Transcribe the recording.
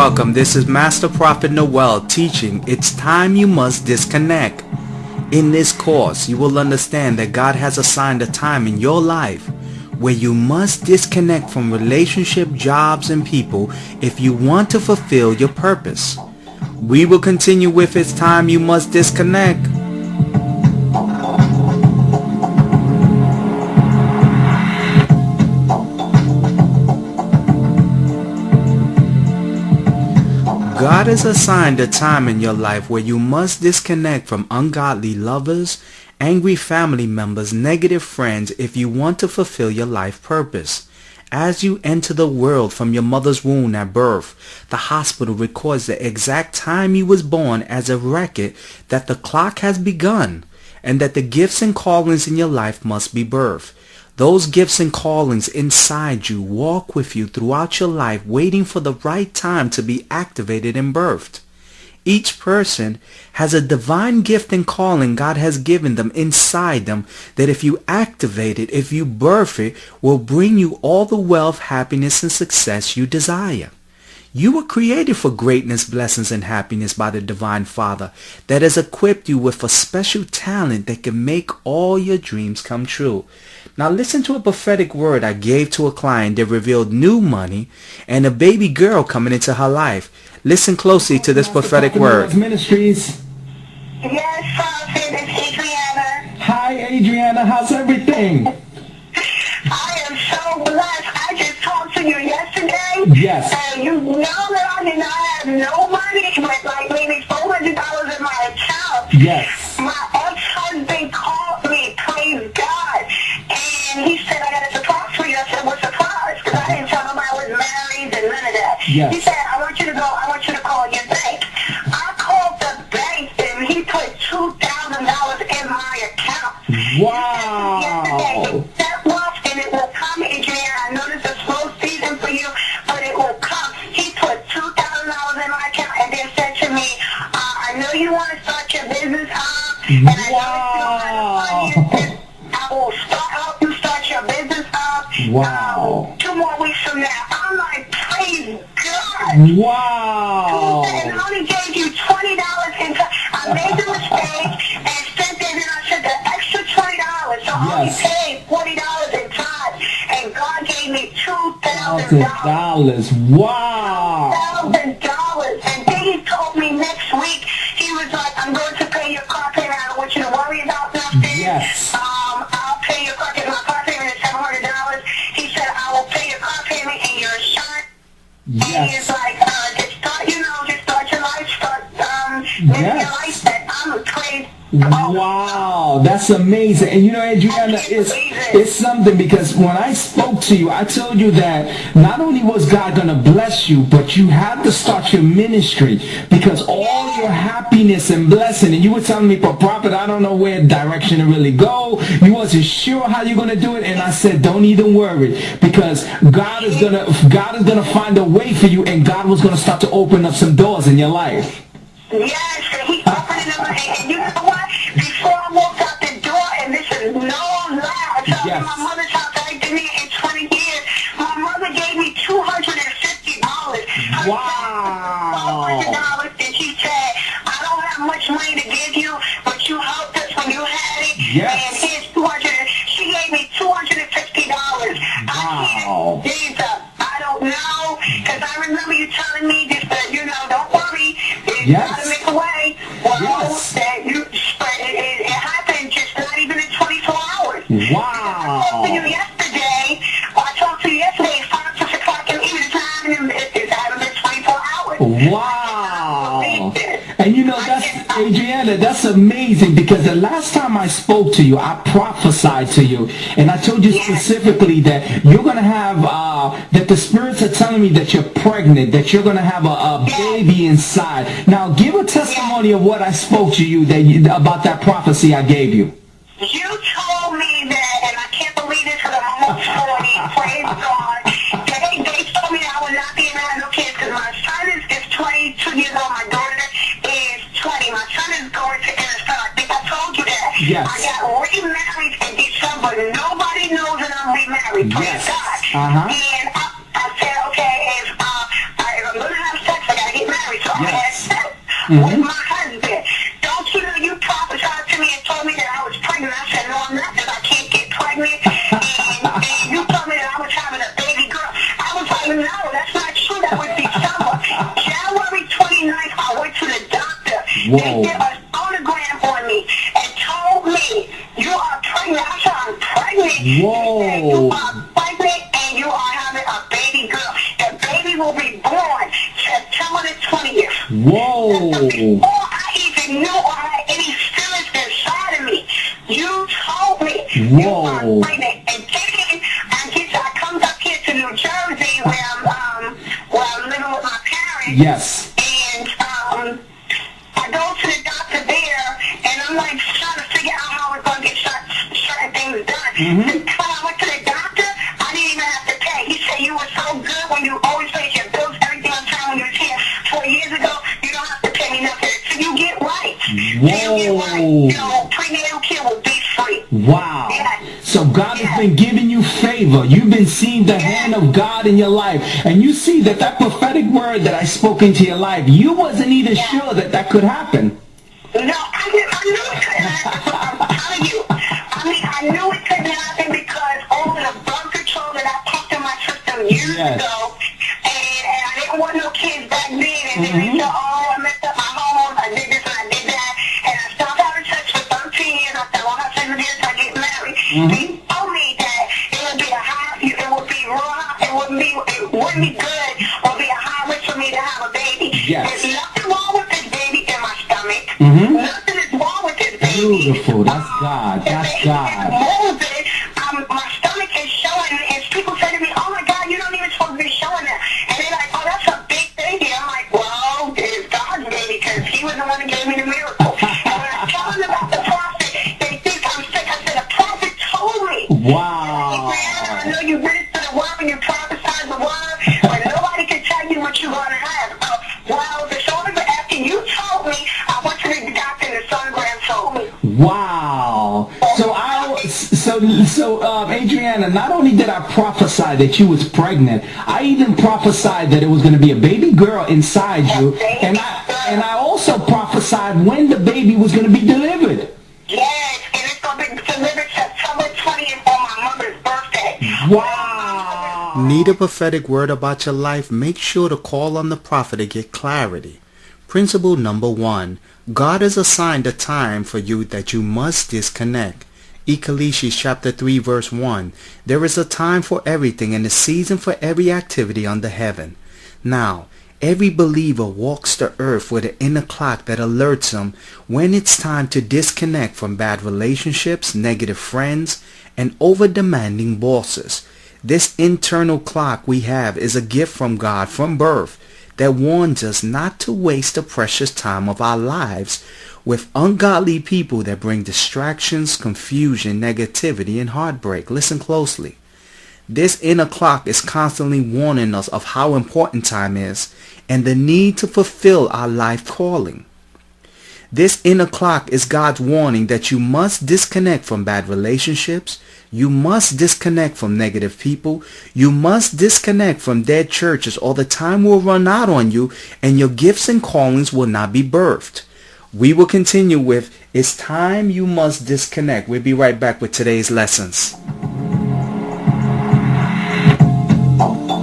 welcome. This is Master Prophet Noel teaching, It's Time You Must Disconnect. In this course, you will understand that God has assigned a time in your life where you must disconnect from relationship, jobs, and people if you want to fulfill your purpose. We will continue with It's Time You Must Disconnect. God has assigned a time in your life where you must disconnect from ungodly lovers, angry family members, negative friends if you want to fulfill your life purpose. As you enter the world from your mother's womb at birth, the hospital records the exact time you was born as a record that the clock has begun and that the gifts and callings in your life must be birthed. Those gifts and callings inside you walk with you throughout your life, waiting for the right time to be activated and birthed. Each person has a divine gift and calling God has given them inside them that if you activate it, if you birth it, will bring you all the wealth, happiness, and success you desire. You were created for greatness, blessings, and happiness by the Divine Father that has equipped you with a special talent that can make all your dreams come true. Now listen to a prophetic word I gave to a client that revealed new money and a baby girl coming into her life. Listen closely to this prophetic word. Ministries. Yes, Prophet, it's Adriana. Hi, Adriana. How's everything? I am so blessed. I just talked to you yesterday. Yes. And you know that I did not have no money, but like maybe $400 in my account. Yes. My ex-husband called me, praise God. And he said, I got a surprise for you. I said, what surprise? Because I didn't tell him I was married and none of that. Yes. He said, I want you to call your bank. I called the bank and he put $2,000 in my account. Wow. Yesterday, that was, and it will come, Adrian. I know this is a slow season for you, but it will come. He put $2,000 in my account and then said to me, I know you want to start your business up, and I know that you don't have the money. I will help you start your business up. Wow. 2 more weeks from now. I'm like, praise God. Wow. And I only gave you $20 in time. I made the mistake and sent it, and I said the extra $20. So I only paid $40 in time. And God gave me $2,000. Wow. $2,000. And then he told me next week, he was like, I'm going to pay your car payment. I don't want you to worry about nothing. Yes. I'll pay your car payment. My car payment is $700. He said, I will pay your car payment and your insurance. Yes. And he's like, just start your life, living your life that I'm afraid. Wow, that's amazing. And you know, Adriana, it's something, because when I spoke to you, I told you that not only was God going to bless you, but you had to start your ministry, because all your happiness and blessing, and you were telling me, but Prophet, I don't know where direction to really go. You wasn't sure how you're going to do it. And I said, don't even worry, because God is going to find a way for you, and God was going to start to open up some doors in your life. Yes, and he opened them, and you know what? Before I walked out the door, and this is no lie, I told you my mother's house, I ain't been here in 20 years. My mother gave me $250. Wow. $200, and she said, I don't have much money to give you, but you helped us when you had it. Yes. And here's $200. She gave me $250. Wow. Jesus, I don't know, because I remember you telling me just that, don't worry. Yes. Gotta make a way. Well, yes. It happened just not even in 24 hours. Wow. I talked to you yesterday, 5, 6 o'clock in the evening, it hasn't been 24 hours. Wow. And you know, Adriana, that's amazing, because the last time I spoke to you, I prophesied to you, and I told you specifically that you're going to have, that the spirits are telling me that you're pregnant, that you're going to have a baby inside. Now, give a testimony of what I spoke to you, about that prophecy I gave you. You told me that, and I can't believe this because I'm almost 40, praise God. They told me that I would not be able to have no kids, because my son is 22 years old, my daughter is 20. My son is going to NFL. I think I told you that. Yes. I got remarried in December. Nobody knows that I'm remarried, praise God. Uh-huh. And I said, okay, if I'm going to have sex, I with my husband. Don't you know you prophesied to me and told me that I was pregnant? I said, no, I'm not, because I can't get pregnant. And you told me that I was having a baby girl. I was like, no, that's not true. That was December. January 29th, I went to the doctor. Whoa. They did a sonogram on me and told me, you are pregnant. I said, I'm pregnant. Whoa. They said, you are pregnant and you are having a baby girl. The baby will be born September the 20th. Whoa. Before I even knew or had any feelings inside of me, you told me you are pregnant. And then I come up here to New Jersey where I'm living with my parents. Yes. And I go to the doctor there, and I'm like trying to figure out how we're going to get certain things done. When I went to the doctor, I didn't even have to pay. He said you were so good when you always paid your bills, everything on time when you was here 4 years ago. You don't have to pay me nothing. So you get right. Prenatal care will be free. Wow. Yes. So God has been giving you favor. You've been seeing the hand of God in your life. And you see that prophetic word that I spoke into your life, you wasn't even sure that could happen. No, I knew it couldn't happen. I'm telling you. I knew it couldn't happen because all of the birth control that I pumped in my system years ago, and I didn't want no kids back then, and they said, oh, I messed up my hormones, I did this and I did that, and I stopped having sex for 13 years. I said, well, I'll have sex again until I get married. They told me that it would be a high, it would be raw, it wouldn't be good, it would be a high risk for me to have a baby. Yes. There's nothing wrong with this baby in my stomach. Nothing is wrong with this baby. Beautiful. That's God. That's God. My stomach is showing, and people say to me, oh my God, you don't even supposed to be showing that. And they're like, oh, that's a big baby. I'm like, well, it's God's baby, because he was the one that gave me the miracle. And when I tell them about the prophet, they think I'm sick. I said, the prophet told me. Wow. I know you minister the word and you prophesy the word, but nobody can tell you what you're going to have. Well, the sonogram, after you told me, I went to the doctor and the sonogram told me. Wow. So Adriana, not only did I prophesy that you was pregnant, I even prophesied that it was going to be a baby girl inside you, and I also prophesied when the baby was going to be delivered. Yes, and it's going to be delivered September 20th on my mother's birthday. Wow. Need a prophetic word about your life? Make sure to call on the prophet to get clarity. Principle number 1. God has assigned a time for you that you must disconnect. Ecclesiastes chapter 3 verse 1. There is a time for everything and a season for every activity under heaven. Now, every believer walks the earth with an inner clock that alerts them when it's time to disconnect from bad relationships, negative friends, and over-demanding bosses. This internal clock we have is a gift from God from birth that warns us not to waste the precious time of our lives with ungodly people that bring distractions, confusion, negativity, and heartbreak. Listen closely. This inner clock is constantly warning us of how important time is and the need to fulfill our life calling. This inner clock is God's warning that you must disconnect from bad relationships, you must disconnect from negative people, you must disconnect from dead churches, or the time will run out on you and your gifts and callings will not be birthed. We will continue with It's Time You Must Disconnect. We'll be right back with today's lessons.